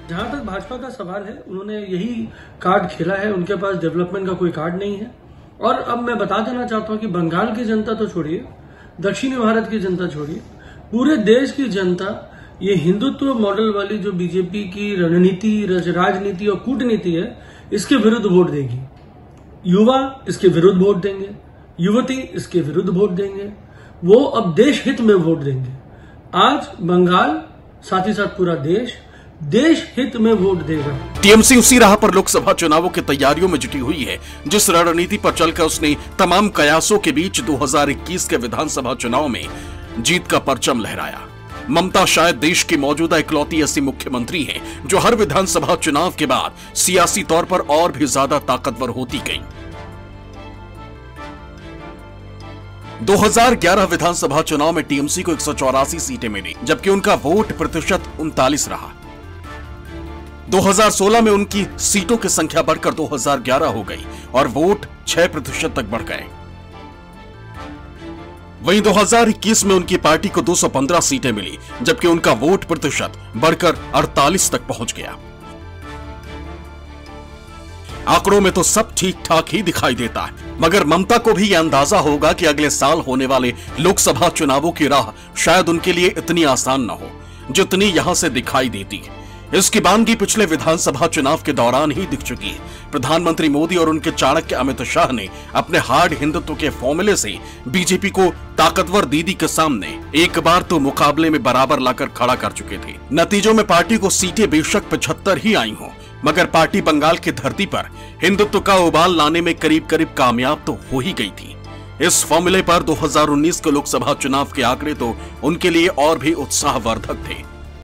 जहां तक भाजपा का सवाल है, उन्होंने यही कार्ड खेला है, उनके पास डेवलपमेंट का कोई कार्ड नहीं है। और अब मैं बता देना चाहता हूं कि बंगाल की जनता तो छोड़िए, दक्षिणी भारत की जनता छोड़िए, पूरे देश की जनता ये हिंदुत्व मॉडल वाली जो बीजेपी की रणनीति, राजनीति और कूटनीति है, इसके विरुद्ध वोट देगी। युवा इसके विरुद्ध वोट देंगे, युवती इसके विरुद्ध वोट देंगे, वो अब देश हित में वोट देंगे। आज बंगाल साथ ही साथ पूरा देश हित में वोट देगा। टीएमसी उसी राह पर लोकसभा चुनावों की तैयारियों में जुटी हुई है जिस रणनीति पर चलकर उसने तमाम कयासों के बीच 2021 के विधानसभा चुनाव में जीत का परचम लहराया। ममता शायद देश की मौजूदा इकलौती ऐसी मुख्यमंत्री हैं जो हर विधानसभा चुनाव के बाद सियासी तौर पर और भी ज्यादा ताकतवर होती गई। 2011 विधानसभा चुनाव में टीएमसी को 184 सीटें मिली, जबकि उनका वोट प्रतिशत 39 रहा। 2016 में उनकी सीटों की संख्या बढ़कर 2011 हो गई और वोट 6% तक बढ़ गए। वहीं 2021 में उनकी पार्टी को 215 सीटें मिली, जबकि उनका वोट प्रतिशत बढ़कर 48 तक पहुंच गया। आंकड़ों में तो सब ठीक ठाक ही दिखाई देता है, मगर ममता को भी यह अंदाजा होगा कि अगले साल होने वाले लोकसभा चुनावों की राह शायद उनके लिए इतनी आसान न हो जितनी यहां से दिखाई देती है। इसकी बानगी पिछले विधानसभा चुनाव के दौरान ही दिख चुकी है। प्रधानमंत्री मोदी और उनके चाणक्य अमित शाह ने अपने हार्ड हिंदुत्व के फॉर्मूले से बीजेपी को ताकतवर दीदी के सामने एक बार तो मुकाबले में बराबर लाकर खड़ा कर चुके थे। नतीजों में पार्टी को सीटें बेशक 75 ही आई हों, मगर पार्टी बंगाल की धरती पर हिंदुत्व का उबाल लाने में करीब करीब कामयाब तो हो ही गई थी। इस फॉर्मूले पर 2019 के लोकसभा चुनाव के आंकड़े तो उनके लिए और भी उत्साहवर्धक थे।